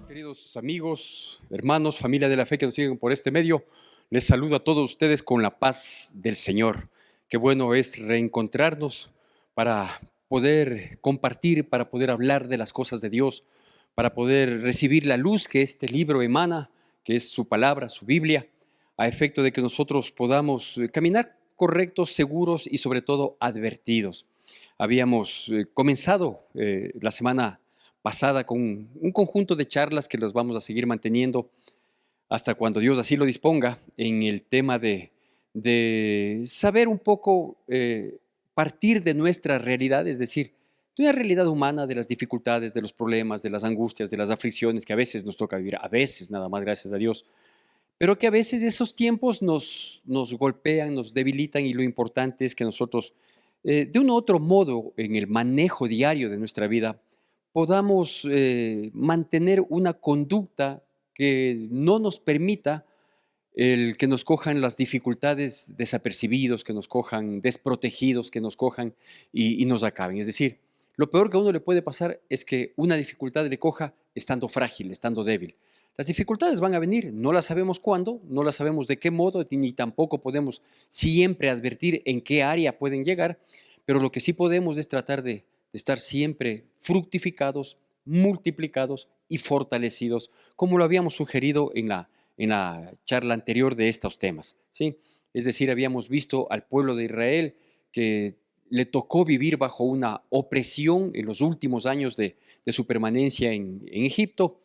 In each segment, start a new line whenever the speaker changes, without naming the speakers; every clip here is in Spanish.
Queridos amigos, hermanos, familia de la fe que nos siguen por este medio, les saludo a todos ustedes con la paz del Señor. Qué bueno es reencontrarnos para poder compartir, para poder hablar de las cosas de Dios, para poder recibir la luz que este libro emana, que es su palabra, su Biblia, a efecto de que nosotros podamos caminar correctos, seguros y sobre todo advertidos. Habíamos comenzado la semana pasada con un conjunto de charlas que los vamos a seguir manteniendo hasta cuando Dios así lo disponga en el tema de saber un poco partir de nuestra realidad, es decir, de una realidad humana, de las dificultades, de los problemas, de las angustias, de las aflicciones que a veces nos toca vivir, a veces nada más, gracias a Dios, pero que a veces esos tiempos nos golpean, nos debilitan y lo importante es que nosotros, de un u otro modo, en el manejo diario de nuestra vida, podamos mantener una conducta que no nos permita el que nos cojan las dificultades desapercibidos, que nos cojan desprotegidos, que nos cojan y nos acaben. Es decir, lo peor que a uno le puede pasar es que una dificultad le coja estando frágil, estando débil. Las dificultades van a venir, no las sabemos cuándo, no las sabemos de qué modo, ni tampoco podemos siempre advertir en qué área pueden llegar, pero lo que sí podemos es tratar de estar siempre fructificados, multiplicados y fortalecidos, como lo habíamos sugerido en la charla anterior de estos temas, ¿sí? Es decir, habíamos visto al pueblo de Israel que le tocó vivir bajo una opresión en los últimos años de su permanencia en Egipto,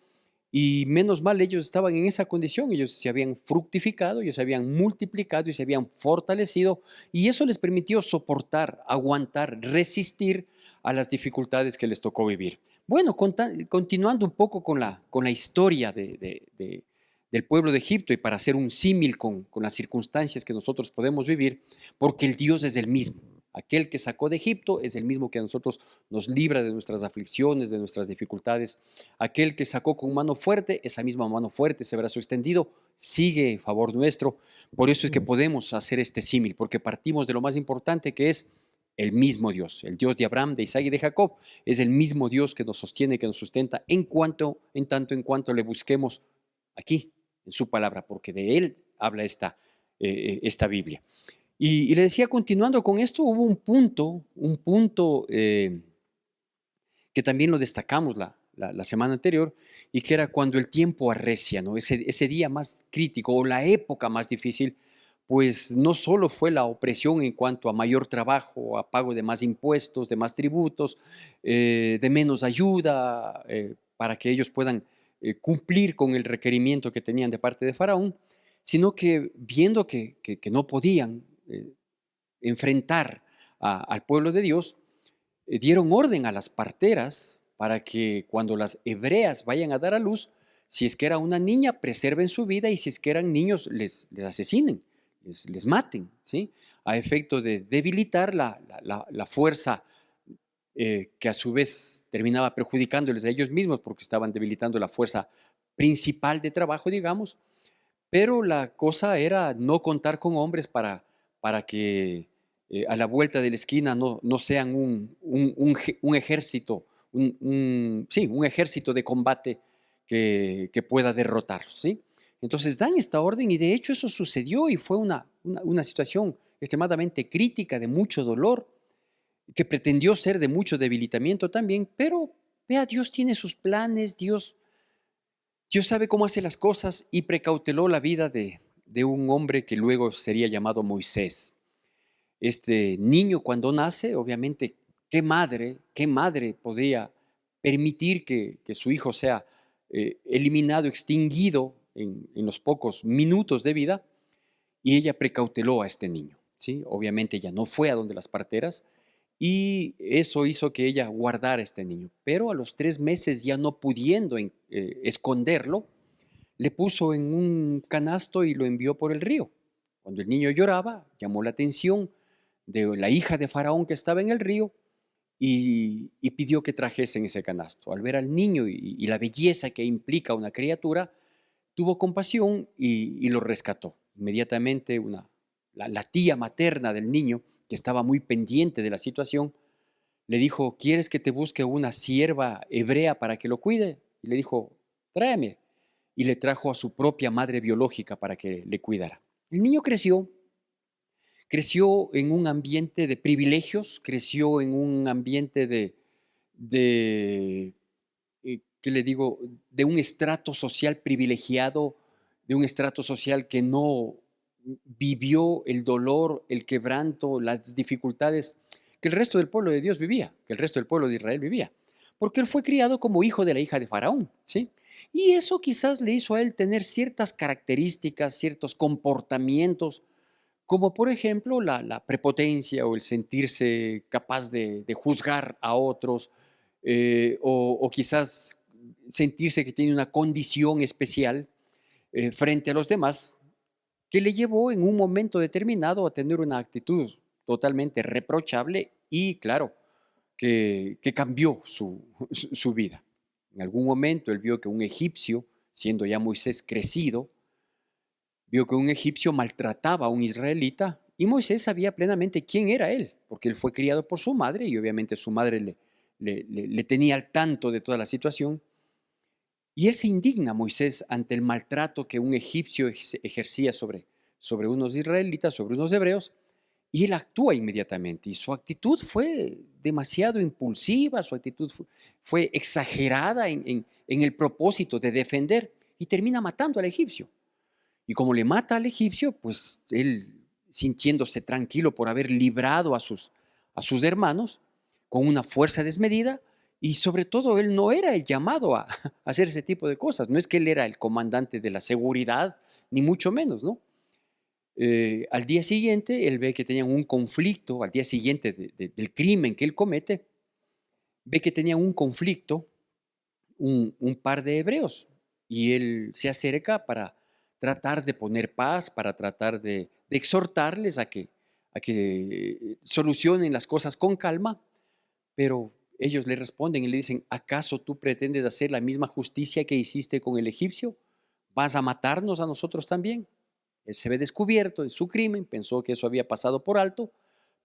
y menos mal ellos estaban en esa condición, ellos se habían fructificado, ellos se habían multiplicado y se habían fortalecido, y eso les permitió soportar, aguantar, resistir a las dificultades que les tocó vivir. Bueno, continuando un poco con la historia del pueblo de Egipto y para hacer un símil con las circunstancias que nosotros podemos vivir, porque el Dios es el mismo. Aquel que sacó de Egipto es el mismo que a nosotros nos libra de nuestras aflicciones, de nuestras dificultades. Aquel que sacó con mano fuerte, esa misma mano fuerte, ese brazo extendido, sigue en favor nuestro. Por eso es que podemos hacer este símil, porque partimos de lo más importante que es el mismo Dios, el Dios de Abraham, de Isaac y de Jacob. Es el mismo Dios que nos sostiene, que nos sustenta, en cuanto le busquemos aquí, en su palabra, porque de Él habla esta Biblia. Y le decía, continuando con esto, hubo un punto que también lo destacamos la semana anterior, y que era cuando el tiempo arrecia, ¿no? Ese día más crítico o la época más difícil, pues no solo fue la opresión en cuanto a mayor trabajo, a pago de más impuestos, de más tributos, de menos ayuda para que ellos puedan cumplir con el requerimiento que tenían de parte de Faraón, sino que viendo que no podían enfrentar al pueblo de Dios, dieron orden a las parteras para que cuando las hebreas vayan a dar a luz, si es que era una niña, preserven su vida, y si es que eran niños, les asesinen, les maten, ¿sí? A efecto de debilitar la fuerza que a su vez terminaba perjudicándoles a ellos mismos porque estaban debilitando la fuerza principal de trabajo, digamos, pero la cosa era no contar con hombres para que a la vuelta de la esquina no sean un ejército, sí, un ejército de combate que pueda derrotarlos, ¿sí? Entonces dan esta orden y de hecho eso sucedió y fue una situación extremadamente crítica, de mucho dolor, que pretendió ser de mucho debilitamiento también, pero vea, Dios tiene sus planes, Dios sabe cómo hace las cosas y precauteló la vida de un hombre que luego sería llamado Moisés. Este niño cuando nace, obviamente, qué madre podría permitir que su hijo sea eliminado, extinguido en los pocos minutos de vida, y ella precauteló a este niño, ¿sí? Obviamente ella no fue a donde las parteras y eso hizo que ella guardara a este niño, pero a los 3 meses, ya no pudiendo esconderlo, le puso en un canasto y lo envió por el río. Cuando el niño lloraba, llamó la atención de la hija de Faraón que estaba en el río y pidió que trajesen ese canasto. Al ver al niño y la belleza que implica una criatura, tuvo compasión y lo rescató. Inmediatamente la tía materna del niño, que estaba muy pendiente de la situación, le dijo, ¿quieres que te busque una sierva hebrea para que lo cuide? Y le dijo, tráeme. Y le trajo a su propia madre biológica para que le cuidara. El niño creció en un ambiente de privilegios, creció en un ambiente de ¿qué le digo?, de un estrato social privilegiado, de un estrato social que no vivió el dolor, el quebranto, las dificultades que el resto del pueblo de Dios vivía, que el resto del pueblo de Israel vivía, porque él fue criado como hijo de la hija de Faraón, ¿sí? Y eso quizás le hizo a él tener ciertas características, ciertos comportamientos, como por ejemplo la prepotencia o el sentirse capaz de juzgar a otros, o quizás sentirse que tiene una condición especial frente a los demás, que le llevó en un momento determinado a tener una actitud totalmente reprochable y, claro, que cambió su vida. En algún momento él vio que un egipcio, siendo ya Moisés crecido, vio que un egipcio maltrataba a un israelita y Moisés sabía plenamente quién era él, porque él fue criado por su madre y obviamente su madre le tenía al tanto de toda la situación. Y él se indigna, Moisés, ante el maltrato que un egipcio ejercía sobre unos israelitas, sobre unos hebreos, y él actúa inmediatamente. Y su actitud fue demasiado impulsiva, su actitud fue exagerada en el propósito de defender y termina matando al egipcio. Y como le mata al egipcio, pues él, sintiéndose tranquilo por haber librado a sus hermanos con una fuerza desmedida, y sobre todo él no era el llamado a hacer ese tipo de cosas. No es que él era el comandante de la seguridad, ni mucho menos, ¿no? Al día siguiente, él ve que tenían un conflicto, al día siguiente del crimen que él comete, ve que tenían un conflicto un par de hebreos y él se acerca para tratar de poner paz, para tratar de exhortarles a que solucionen las cosas con calma, pero ellos le responden y le dicen, ¿acaso tú pretendes hacer la misma justicia que hiciste con el egipcio? ¿Vas a matarnos a nosotros también? Él se ve descubierto de su crimen, pensó que eso había pasado por alto,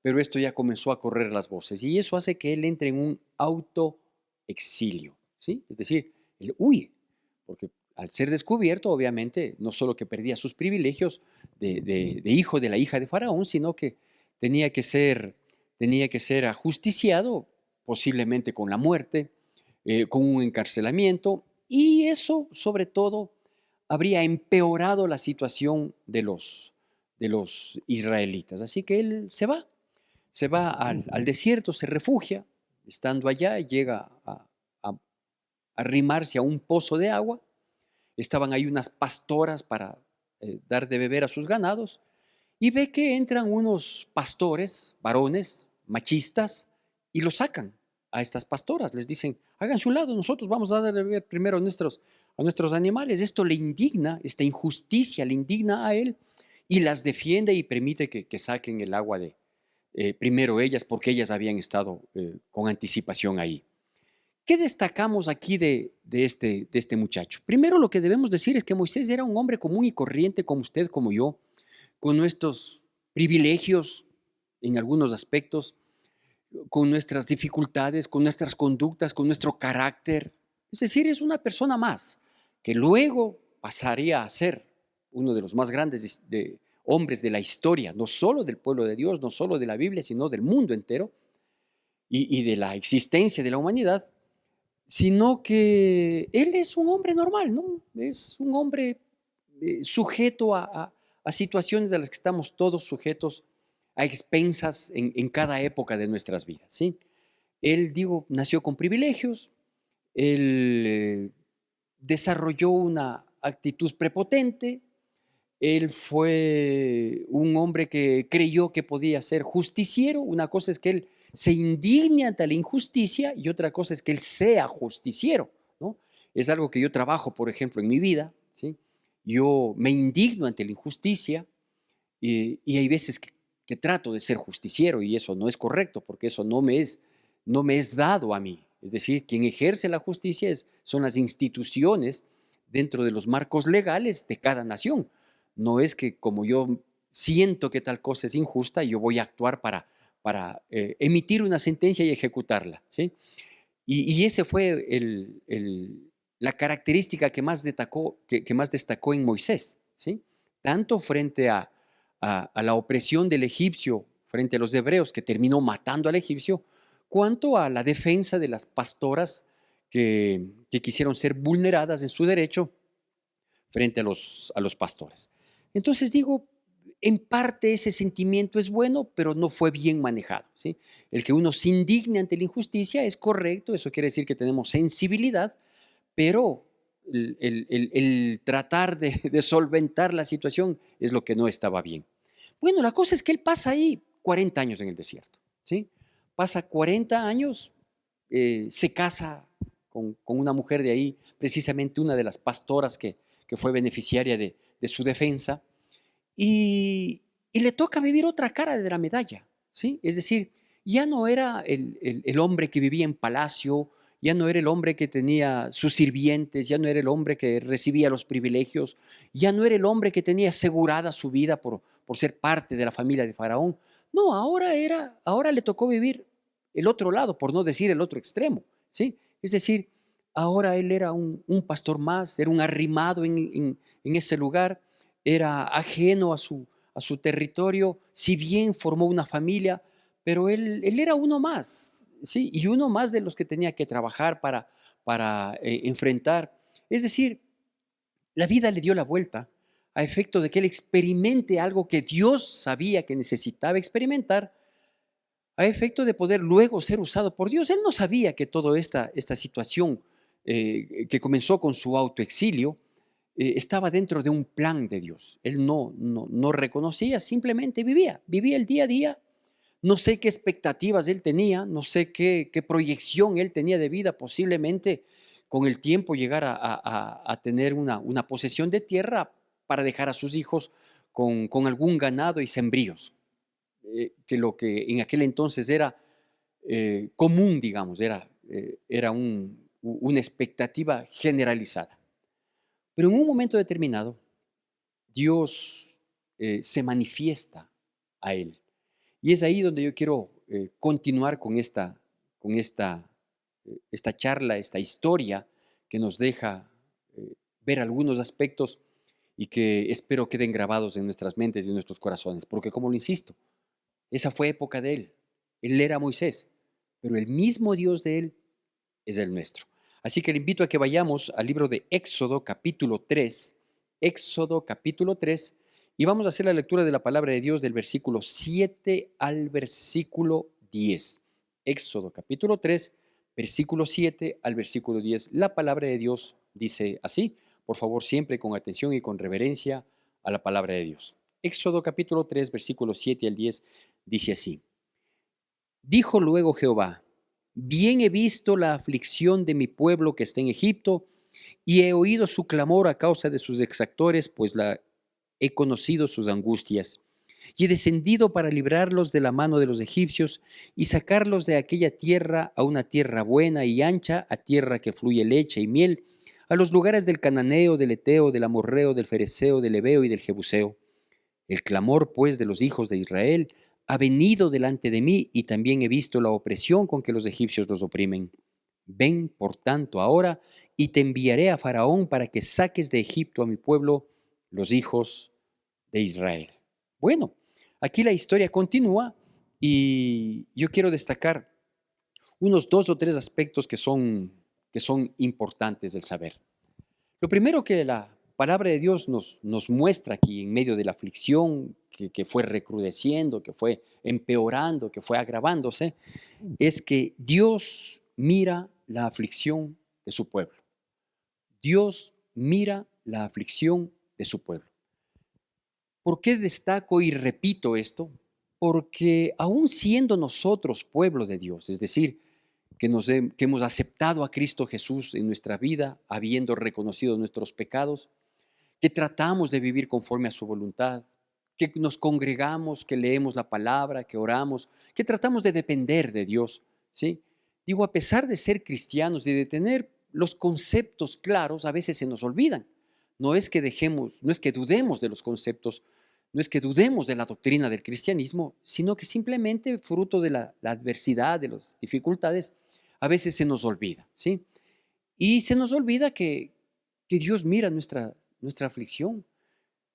pero esto ya comenzó a correr las voces y eso hace que él entre en un autoexilio, ¿sí? Es decir, él huye, porque al ser descubierto, obviamente, no solo que perdía sus privilegios de hijo de la hija de Faraón, sino que tenía que ser, tenía que ser ajusticiado, posiblemente con la muerte, con un encarcelamiento, y eso, sobre todo, habría empeorado la situación de los israelitas. Así que él se va al desierto, se refugia, estando allá, llega a arrimarse a un pozo de agua. Estaban ahí unas pastoras para dar de beber a sus ganados y ve que entran unos pastores, varones, machistas, y lo sacan a estas pastoras. Les dicen, háganse un lado, nosotros vamos a dar de beber primero a nuestros animales. Esto le indigna, esta injusticia le indigna a él y las defiende y permite que saquen el agua primero ellas, porque ellas habían estado con anticipación ahí. ¿Qué destacamos aquí de este muchacho? Primero, lo que debemos decir es que Moisés era un hombre común y corriente como usted, como yo, con nuestros privilegios en algunos aspectos, con nuestras dificultades, con nuestras conductas, con nuestro carácter. Es decir, es una persona más que luego pasaría a ser uno de los más grandes hombres de la historia, no solo del pueblo de Dios, no solo de la Biblia, sino del mundo entero y de la existencia de la humanidad, sino que él es un hombre normal, ¿no? Es un hombre sujeto a situaciones a las que estamos todos sujetos a expensas en cada época de nuestras vidas, ¿sí? Él, digo, nació con privilegios, él desarrolló una actitud prepotente, él fue un hombre que creyó que podía ser justiciero. Una cosa es que él se indigne ante la injusticia y otra cosa es que él sea justiciero, ¿no? Es algo que yo trabajo, por ejemplo, en mi vida, ¿sí? Yo me indigno ante la injusticia y hay veces que trato de ser justiciero y eso no es correcto porque eso no me es dado a mí. Es decir, quien ejerce la justicia son las instituciones dentro de los marcos legales de cada nación. No es que como yo siento que tal cosa es injusta, yo voy a actuar emitir una sentencia y ejecutarla, ¿sí? Y ese fue la característica que más destacó en Moisés, ¿sí? Tanto frente a la opresión del egipcio, frente a los hebreos, que terminó matando al egipcio, cuanto a la defensa de las pastoras que quisieron ser vulneradas en su derecho frente a los pastores. Entonces digo, en parte ese sentimiento es bueno, pero no fue bien manejado, ¿sí? El que uno se indigne ante la injusticia es correcto, eso quiere decir que tenemos sensibilidad, pero el tratar de solventar la situación es lo que no estaba bien. Bueno, la cosa es que él pasa ahí 40 años en el desierto, ¿sí? Pasa 40 años, se casa con una mujer de ahí, precisamente una de las pastoras que fue beneficiaria de su defensa, y le toca vivir otra cara de la medalla, ¿sí? Es decir, ya no era el hombre que vivía en palacio, ya no era el hombre que tenía sus sirvientes, ya no era el hombre que recibía los privilegios, ya no era el hombre que tenía asegurada su vida por ser parte de la familia de Faraón. No, ahora le tocó vivir el otro lado, por no decir el otro extremo, ¿sí? Es decir, ahora él era un pastor más, era un arrimado en ese lugar, era ajeno a su territorio, si bien formó una familia, pero él era uno más, ¿sí? Y uno más de los que tenía que trabajar para enfrentar. Es decir, la vida le dio la vuelta a efecto de que él experimente algo que Dios sabía que necesitaba experimentar, a efecto de poder luego ser usado por Dios. Él no sabía que toda esta situación que comenzó con su autoexilio estaba dentro de un plan de Dios. Él no reconocía, simplemente vivía el día a día. No sé qué expectativas él tenía, no sé qué proyección él tenía de vida, posiblemente con el tiempo llegar a tener una posesión de tierra para dejar a sus hijos con algún ganado y sembríos, que lo que en aquel entonces era común, digamos, era una expectativa generalizada. Pero en un momento determinado, Dios se manifiesta a él. Y es ahí donde yo quiero continuar con esta charla, esta historia que nos deja ver algunos aspectos y que espero queden grabados en nuestras mentes y en nuestros corazones. Porque como lo insisto, esa fue época de él. Él era Moisés, pero el mismo Dios de él es el nuestro. Así que le invito a que vayamos al libro de Éxodo capítulo 3, Éxodo capítulo 3, y vamos a hacer la lectura de la palabra de Dios del versículo 7 al versículo 10. Éxodo capítulo 3, versículo 7 al versículo 10. La palabra de Dios dice así, por favor siempre con atención y con reverencia a la palabra de Dios. Éxodo capítulo 3, versículo 7 al 10 dice así. Dijo luego Jehová, bien he visto la aflicción de mi pueblo que está en Egipto, y he oído su clamor a causa de sus exactores, pues he conocido sus angustias. Y he descendido para librarlos de la mano de los egipcios y sacarlos de aquella tierra a una tierra buena y ancha, a tierra que fluye leche y miel, a los lugares del cananeo, del eteo, del amorreo, del fereceo, del heveo y del jebuseo. El clamor, pues, de los hijos de Israel ha venido delante de mí, y también he visto la opresión con que los egipcios los oprimen. Ven, por tanto, ahora, y te enviaré a Faraón para que saques de Egipto a mi pueblo, los hijos de Israel. Bueno, aquí la historia continúa y yo quiero destacar unos dos o tres aspectos que son importantes del saber. Lo primero que la palabra de Dios nos muestra aquí en medio de la aflicción que fue recrudeciendo, que fue empeorando, que fue agravándose, es que Dios mira la aflicción de su pueblo. Dios mira la aflicción de su pueblo. ¿Por qué destaco y repito esto? Porque aún siendo nosotros pueblo de Dios, es decir, que hemos aceptado a Cristo Jesús en nuestra vida, habiendo reconocido nuestros pecados, que tratamos de vivir conforme a su voluntad, que nos congregamos, que leemos la palabra, que oramos, que tratamos de depender de Dios, ¿sí? Digo, a pesar de ser cristianos y de tener los conceptos claros, a veces se nos olvidan. No es que dudemos de los conceptos, no es que dudemos de la doctrina del cristianismo, sino que simplemente fruto de la adversidad, de las dificultades, a veces se nos olvida, ¿sí? Y se nos olvida que Dios mira nuestra aflicción.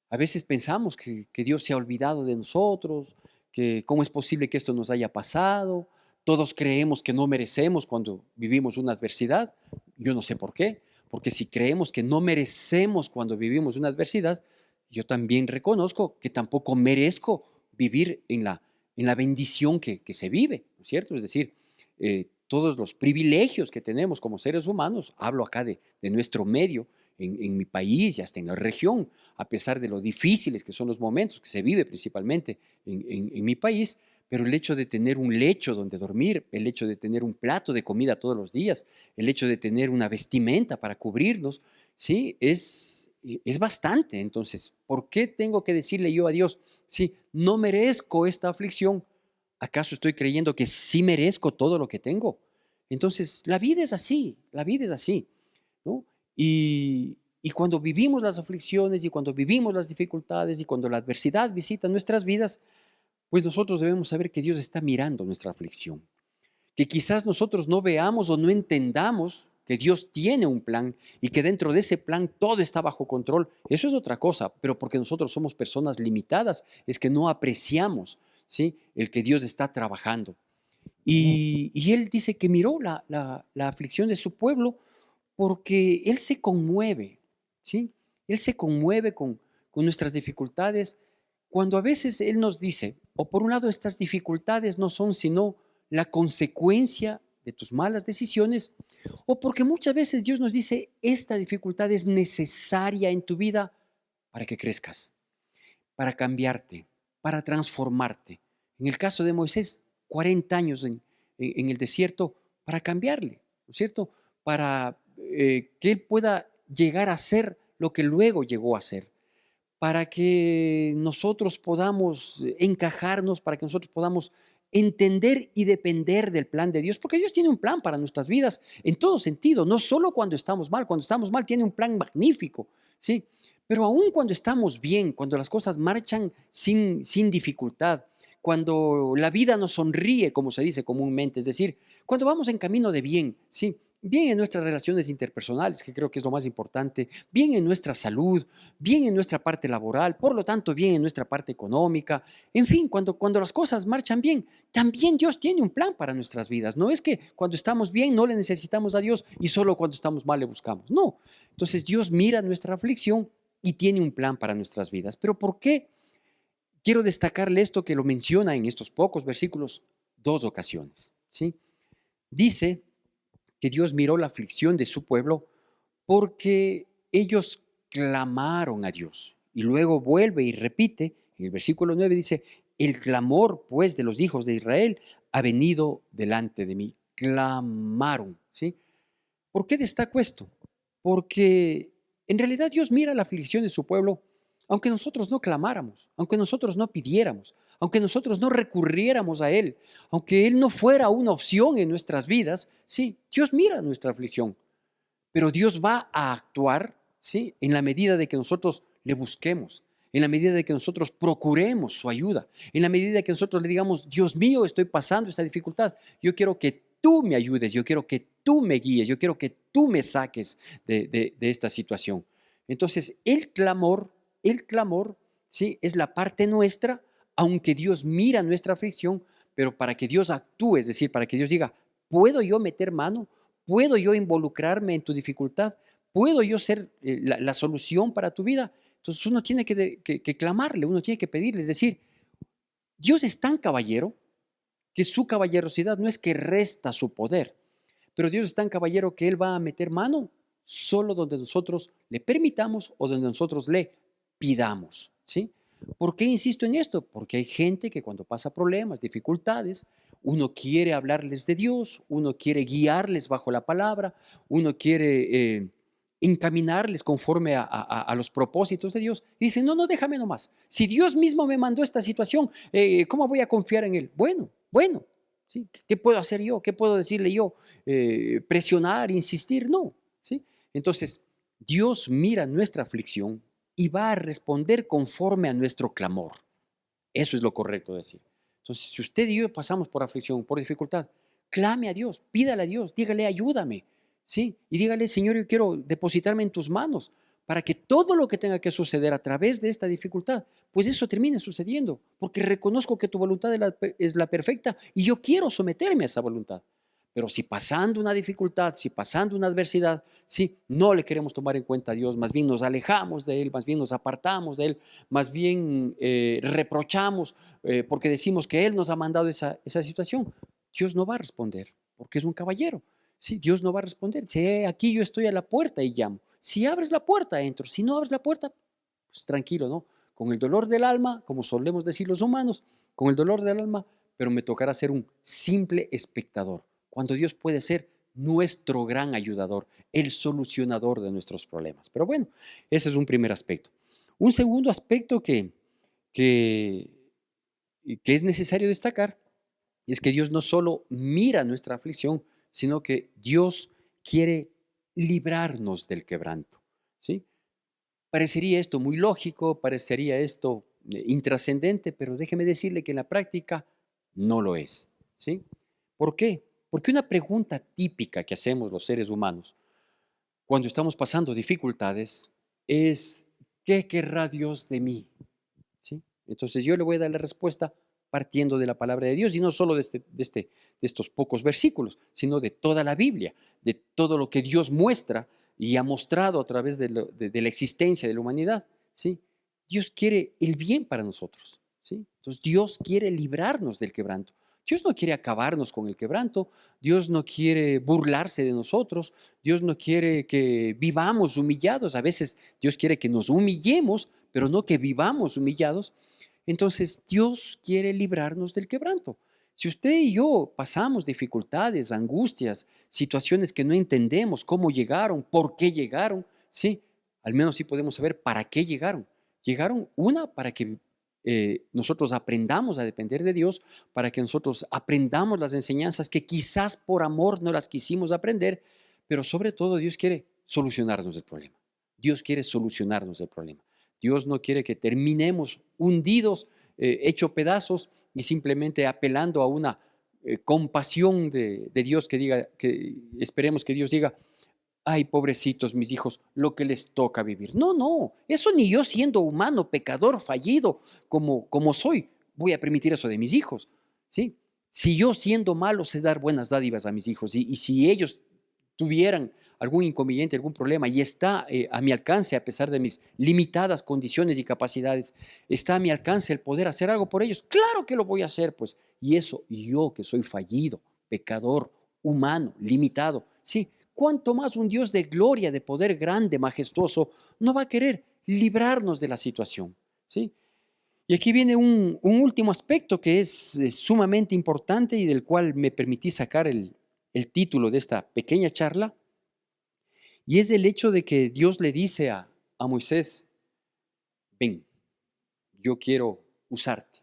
A veces pensamos que Dios se ha olvidado de nosotros, que cómo es posible que esto nos haya pasado. Todos creemos que no merecemos cuando vivimos una adversidad. Yo no sé por qué, porque si creemos que no merecemos cuando vivimos una adversidad, yo también reconozco que tampoco merezco vivir en la bendición que se vive, ¿no es cierto? Es decir, todos los privilegios que tenemos como seres humanos, hablo acá de nuestro medio, en mi país y hasta en la región, a pesar de lo difíciles que son los momentos que se vive principalmente en mi país, pero el hecho de tener un lecho donde dormir, el hecho de tener un plato de comida todos los días, el hecho de tener una vestimenta para cubrirnos, sí, es bastante. Entonces, ¿por qué tengo que decirle yo a Dios, sí, no merezco esta aflicción? ¿Acaso estoy creyendo que sí merezco todo lo que tengo? Entonces, la vida es así, la vida es así, ¿no? Y cuando vivimos las aflicciones y cuando vivimos las dificultades y cuando la adversidad visita nuestras vidas, pues nosotros debemos saber que Dios está mirando nuestra aflicción, que quizás nosotros no veamos o no entendamos que Dios tiene un plan y que dentro de ese plan todo está bajo control. Eso es otra cosa, pero porque nosotros somos personas limitadas, es que no apreciamos, ¿sí?, el que Dios está trabajando. Y Él dice que miró la aflicción de su pueblo porque Él se conmueve, ¿sí? Él se conmueve con nuestras dificultades cuando a veces Él nos dice, o por un lado, estas dificultades no son sino la consecuencia de tus malas decisiones, o porque muchas veces Dios nos dice, esta dificultad es necesaria en tu vida para que crezcas, para cambiarte, para transformarte. En el caso de Moisés, 40 años en el desierto para cambiarle, ¿no es cierto? Para que él pueda llegar a ser lo que luego llegó a ser, para que nosotros podamos encajarnos, para que nosotros podamos entender y depender del plan de Dios, porque Dios tiene un plan para nuestras vidas en todo sentido, no solo cuando estamos mal tiene un plan magnífico, ¿sí? Pero aún cuando estamos bien, cuando las cosas marchan sin dificultad, cuando la vida nos sonríe, como se dice comúnmente, es decir, cuando vamos en camino de bien, ¿sí? Bien en nuestras relaciones interpersonales, que creo que es lo más importante, bien en nuestra salud, bien en nuestra parte laboral, por lo tanto, bien en nuestra parte económica. En fin, cuando las cosas marchan bien, también Dios tiene un plan para nuestras vidas. No es que cuando estamos bien no le necesitamos a Dios y solo cuando estamos mal le buscamos. No. Entonces Dios mira nuestra aflicción y tiene un plan para nuestras vidas. Pero ¿por qué? Quiero destacarle esto que lo menciona en estos pocos versículos 2 ocasiones, ¿sí? Dice que Dios miró la aflicción de su pueblo porque ellos clamaron a Dios. Y luego vuelve y repite, en el versículo 9 dice, el clamor pues de los hijos de Israel ha venido delante de mí. Clamaron, ¿sí? ¿Por qué destaco esto? Porque en realidad Dios mira la aflicción de su pueblo, aunque nosotros no clamáramos, aunque nosotros no pidiéramos, aunque nosotros no recurriéramos a Él, aunque Él no fuera una opción en nuestras vidas, sí, Dios mira nuestra aflicción, pero Dios va a actuar, ¿sí?, en la medida de que nosotros le busquemos, en la medida de que nosotros procuremos su ayuda, en la medida de que nosotros le digamos, Dios mío, estoy pasando esta dificultad, yo quiero que tú me ayudes, yo quiero que tú me guíes, yo quiero que tú me saques de esta situación. Entonces, el clamor, ¿sí?, es la parte nuestra, aunque Dios mira nuestra aflicción, pero para que Dios actúe, es decir, para que Dios diga, ¿puedo yo meter mano? ¿Puedo yo involucrarme en tu dificultad? ¿Puedo yo ser la solución para tu vida? Entonces uno tiene que clamarle, uno tiene que pedirle, es decir, Dios es tan caballero que su caballerosidad no es que resta su poder, pero Dios es tan caballero que Él va a meter mano solo donde nosotros le permitamos o donde nosotros le pidamos, ¿sí? ¿Por qué insisto en esto? Porque hay gente que cuando pasa problemas, dificultades, uno quiere hablarles de Dios, uno quiere guiarles bajo la palabra, uno quiere encaminarles conforme a los propósitos de Dios. Y dice, no, no, déjame nomás. Si Dios mismo me mandó esta situación, ¿cómo voy a confiar en Él? Bueno, ¿sí? ¿Qué puedo hacer yo? ¿Qué puedo decirle yo? ¿Presionar, insistir? No, ¿sí? Entonces, Dios mira nuestra aflicción y va a responder conforme a nuestro clamor. Eso es lo correcto decir. Entonces, si usted y yo pasamos por aflicción, por dificultad, clame a Dios, pídale a Dios, dígale, ayúdame, ¿sí? Y dígale, Señor, yo quiero depositarme en tus manos para que todo lo que tenga que suceder a través de esta dificultad, pues eso termine sucediendo, porque reconozco que tu voluntad es la perfecta y yo quiero someterme a esa voluntad. Pero si pasando una dificultad, si pasando una adversidad, si no le queremos tomar en cuenta a Dios, más bien nos alejamos de Él, más bien nos apartamos de Él, más bien reprochamos porque decimos que Él nos ha mandado esa situación, Dios no va a responder, porque es un caballero. Sí, Dios no va a responder. Si aquí yo estoy a la puerta y llamo. Si abres la puerta, entro. Si no abres la puerta, pues tranquilo, ¿no? Con el dolor del alma, como solemos decir los humanos, con el dolor del alma, pero me tocará ser un simple espectador, cuando Dios puede ser nuestro gran ayudador, el solucionador de nuestros problemas. Pero bueno, ese es un primer aspecto. Un segundo aspecto que, que es necesario destacar es que Dios no solo mira nuestra aflicción, sino que Dios quiere librarnos del quebranto, ¿sí? Parecería esto muy lógico, parecería esto intrascendente, pero déjeme decirle que en la práctica no lo es, ¿sí? ¿Por qué? Porque una pregunta típica que hacemos los seres humanos cuando estamos pasando dificultades es, ¿qué querrá Dios de mí? ¿Sí? Entonces yo le voy a dar la respuesta partiendo de la palabra de Dios y no solo de estos pocos versículos, sino de toda la Biblia, de todo lo que Dios muestra y ha mostrado a través de la existencia de la humanidad. ¿Sí? Dios quiere el bien para nosotros. ¿Sí? Entonces Dios quiere librarnos del quebranto. Dios no quiere acabarnos con el quebranto, Dios no quiere burlarse de nosotros, Dios no quiere que vivamos humillados. A veces Dios quiere que nos humillemos, pero no que vivamos humillados. Entonces Dios quiere librarnos del quebranto. Si usted y yo pasamos dificultades, angustias, situaciones que no entendemos cómo llegaron, por qué llegaron, sí, al menos sí podemos saber para qué llegaron. Llegaron, una, para que nosotros aprendamos a depender de Dios, para que nosotros aprendamos las enseñanzas que quizás por amor no las quisimos aprender, pero sobre todo Dios quiere solucionarnos el problema. Dios quiere solucionarnos el problema. Dios no quiere que terminemos hundidos, hecho pedazos y simplemente apelando a una compasión de Dios que diga, que esperemos que Dios diga, ay, pobrecitos mis hijos, lo que les toca vivir. No, no, eso ni yo siendo humano, pecador, fallido, como soy, voy a permitir eso de mis hijos, ¿sí? Si yo siendo malo sé dar buenas dádivas a mis hijos y si ellos tuvieran algún inconveniente, algún problema y está a mi alcance a pesar de mis limitadas condiciones y capacidades, está a mi alcance el poder hacer algo por ellos, claro que lo voy a hacer, pues, y eso yo que soy fallido, pecador, humano, limitado, sí, cuánto más un Dios de gloria, de poder grande, majestuoso, no va a querer librarnos de la situación, ¿sí? Y aquí viene un último aspecto que es sumamente importante y del cual me permití sacar el título de esta pequeña charla, y es el hecho de que Dios le dice a Moisés, ven, yo quiero usarte,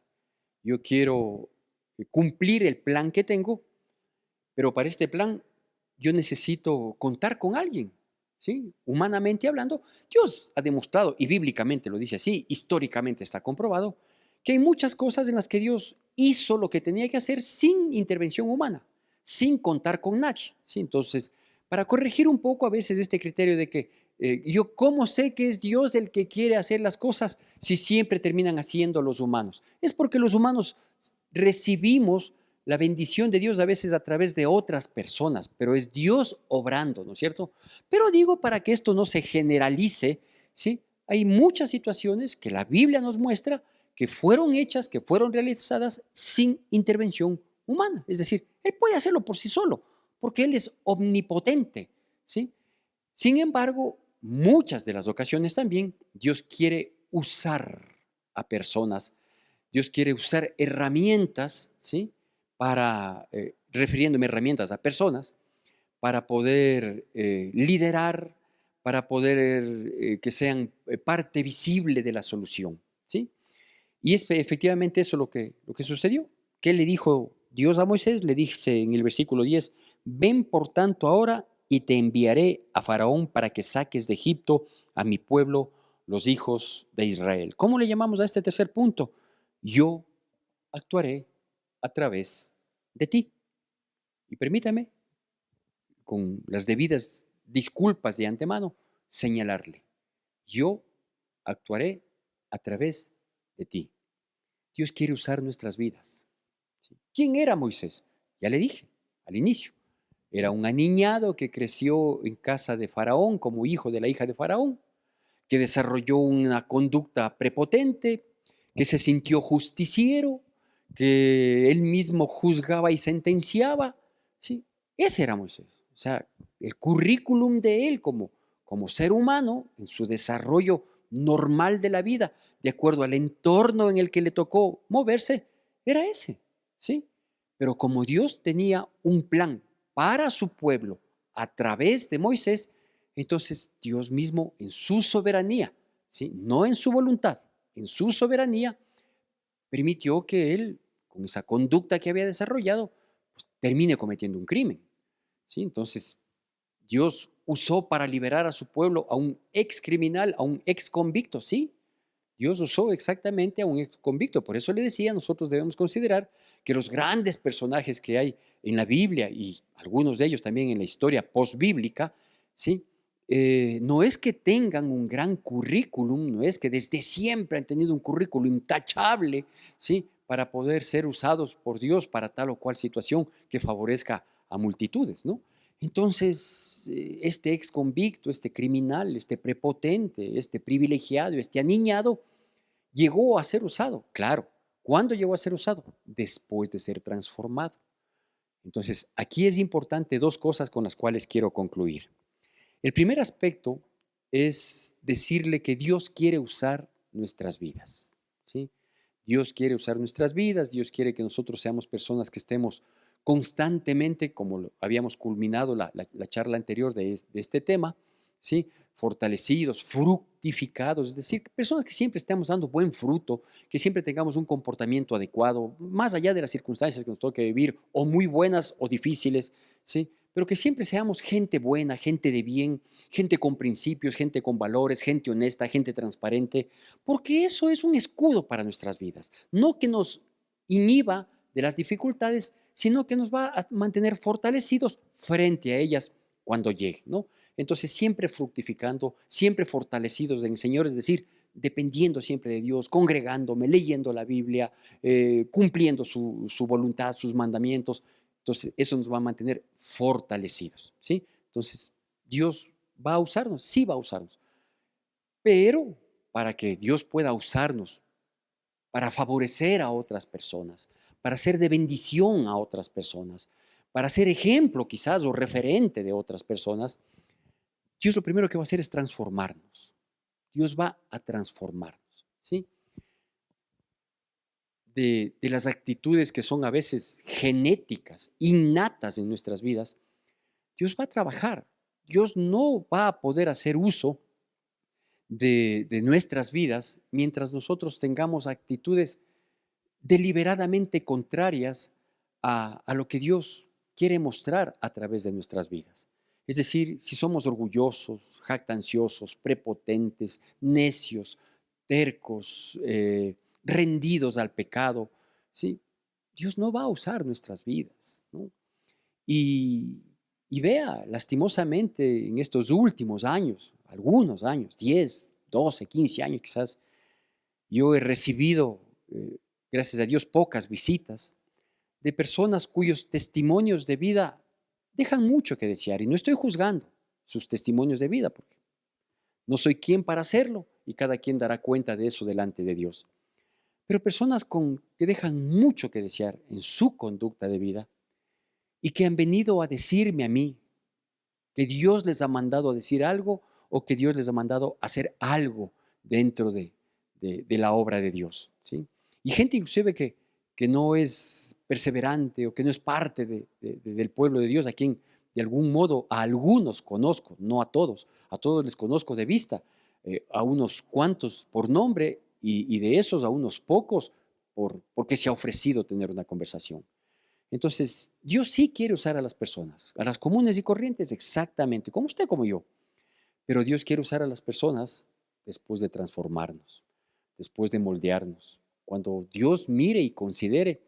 yo quiero cumplir el plan que tengo, pero para este plan yo necesito contar con alguien, ¿sí? Humanamente hablando, Dios ha demostrado, y bíblicamente lo dice así, históricamente está comprobado, que hay muchas cosas en las que Dios hizo lo que tenía que hacer sin intervención humana, sin contar con nadie, ¿sí? Entonces, para corregir un poco a veces este criterio de que yo cómo sé que es Dios el que quiere hacer las cosas si siempre terminan haciendo los humanos. Es porque los humanos recibimos la bendición de Dios a veces a través de otras personas, pero es Dios obrando, ¿no es cierto? Pero digo para que esto no se generalice, ¿sí? Hay muchas situaciones que la Biblia nos muestra que fueron hechas, que fueron realizadas sin intervención humana. Es decir, Él puede hacerlo por sí solo, porque Él es omnipotente, ¿sí? Sin embargo, muchas de las ocasiones también Dios quiere usar a personas, Dios quiere usar herramientas, ¿sí? Para, refiriéndome herramientas a personas, para poder liderar, para poder que sean parte visible de la solución, ¿sí? Y es efectivamente eso lo que sucedió. ¿Qué le dijo Dios a Moisés? Le dice en el versículo 10, ven por tanto ahora y te enviaré a Faraón para que saques de Egipto a mi pueblo, los hijos de Israel. ¿Cómo le llamamos a este tercer punto? Yo actuaré a través de ti. Y permítame, con las debidas disculpas de antemano, señalarle, yo actuaré a través de ti. Dios quiere usar nuestras vidas. ¿Sí? ¿Quién era Moisés? Ya le dije al inicio. Era un aniñado que creció en casa de Faraón como hijo de la hija de Faraón, que desarrolló una conducta prepotente, que se sintió justiciero, que él mismo juzgaba y sentenciaba. ¿Sí? Ese era Moisés. O sea, el currículum de él como ser humano, en su desarrollo normal de la vida, de acuerdo al entorno en el que le tocó moverse, era ese. ¿Sí? Pero como Dios tenía un plan para su pueblo a través de Moisés, entonces Dios mismo en su soberanía, ¿sí? No en su voluntad, en su soberanía, permitió que él, con esa conducta que había desarrollado, pues, termine cometiendo un crimen. ¿Sí? Entonces Dios usó para liberar a su pueblo a un ex criminal, a un ex convicto, sí. Dios usó exactamente a un ex convicto. Por eso le decía, nosotros debemos considerar que los grandes personajes que hay en la Biblia y algunos de ellos también en la historia postbíblica, ¿sí? No es que tengan un gran currículum, no es que desde siempre han tenido un currículum intachable, ¿sí? Para poder ser usados por Dios para tal o cual situación que favorezca a multitudes, ¿no? Entonces, este ex convicto, este criminal, este prepotente, este privilegiado, este aniñado, llegó a ser usado. Claro, ¿cuándo llegó a ser usado? Después de ser transformado. Entonces, aquí es importante dos cosas con las cuales quiero concluir. El primer aspecto es decirle que Dios quiere usar nuestras vidas, ¿sí? Dios quiere usar nuestras vidas, Dios quiere que nosotros seamos personas que estemos constantemente, como habíamos culminado la charla anterior de este tema, ¿sí? Fortalecidos, fructificados, es decir, personas que siempre estemos dando buen fruto, que siempre tengamos un comportamiento adecuado, más allá de las circunstancias que nos toque vivir, o muy buenas o difíciles, ¿sí? Pero que siempre seamos gente buena, gente de bien, gente con principios, gente con valores, gente honesta, gente transparente, porque eso es un escudo para nuestras vidas. No que nos inhiba de las dificultades, sino que nos va a mantener fortalecidos frente a ellas cuando lleguen, ¿no? Entonces, siempre fructificando, siempre fortalecidos en el Señor, es decir, dependiendo siempre de Dios, congregándome, leyendo la Biblia, cumpliendo su voluntad, sus mandamientos. Entonces, eso nos va a mantener fortalecidos, ¿sí? Entonces, Dios va a usarnos, sí va a usarnos, pero para que Dios pueda usarnos para favorecer a otras personas, para ser de bendición a otras personas, para ser ejemplo quizás o referente de otras personas, Dios lo primero que va a hacer es transformarnos. Dios va a transformarnos, ¿sí? De las actitudes que son a veces genéticas, innatas en nuestras vidas, Dios va a trabajar. Dios no va a poder hacer uso de nuestras vidas mientras nosotros tengamos actitudes deliberadamente contrarias a lo que Dios quiere mostrar a través de nuestras vidas. Es decir, si somos orgullosos, jactanciosos, prepotentes, necios, tercos, rendidos al pecado, ¿sí? Dios no va a usar nuestras vidas, ¿no? Y, y vea, lastimosamente, en estos últimos años, algunos años, 10, 12, 15 años quizás, yo he recibido, gracias a Dios, pocas visitas de personas cuyos testimonios de vida dejan mucho que desear. Y no estoy juzgando sus testimonios de vida, porque no soy quien para hacerlo y cada quien dará cuenta de eso delante de Dios. Pero personas que dejan mucho que desear en su conducta de vida y que han venido a decirme a mí que Dios les ha mandado a decir algo o que Dios les ha mandado a hacer algo dentro de la obra de Dios, ¿sí? Y gente inclusive que no es perseverante o que no es parte del pueblo de Dios, a quien de algún modo a algunos conozco, no a todos les conozco de vista, a unos cuantos por nombre y de esos a unos pocos porque se ha ofrecido tener una conversación. Entonces, Dios sí quiere usar a las personas, a las comunes y corrientes, exactamente, como usted, como yo. Pero Dios quiere usar a las personas después de transformarnos, después de moldearnos. Cuando Dios mire y considere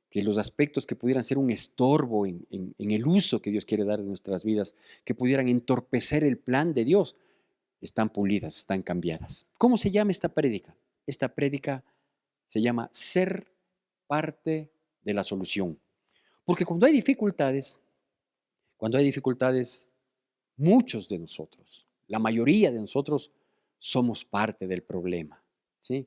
que los aspectos que pudieran ser un estorbo en el uso que Dios quiere dar de nuestras vidas, que pudieran entorpecer el plan de Dios, están pulidas, están cambiadas. ¿Cómo se llama esta prédica? Esta prédica se llama ser parte de la solución. Porque cuando hay dificultades, muchos de nosotros, la mayoría de nosotros, somos parte del problema, ¿sí?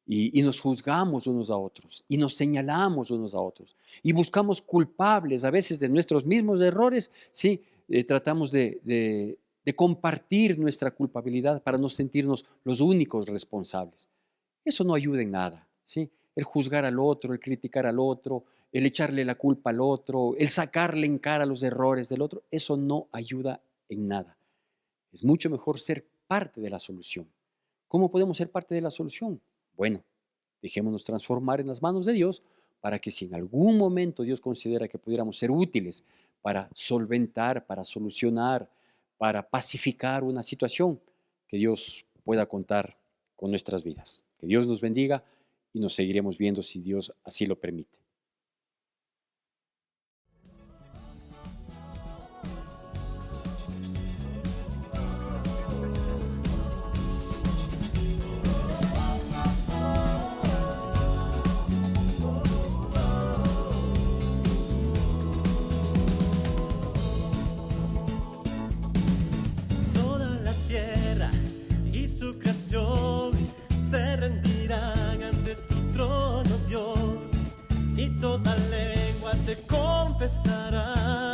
Y nos juzgamos unos a otros, y nos señalamos unos a otros, y buscamos culpables a veces de nuestros mismos errores, ¿sí? Tratamos de compartir nuestra culpabilidad para no sentirnos los únicos responsables. Eso no ayuda en nada, ¿sí? El juzgar al otro, el criticar al otro, el echarle la culpa al otro, el sacarle en cara los errores del otro, eso no ayuda en nada. Es mucho mejor ser parte de la solución. ¿Cómo podemos ser parte de la solución? Bueno, dejémonos transformar en las manos de Dios para que si en algún momento Dios considera que pudiéramos ser útiles para solventar, para solucionar, para pacificar una situación, que Dios pueda contar con nuestras vidas. Que Dios nos bendiga y nos seguiremos viendo si Dios así lo permite.
Toda la tierra y su creación se rendirán ante tu trono, Dios, y toda lengua te confesará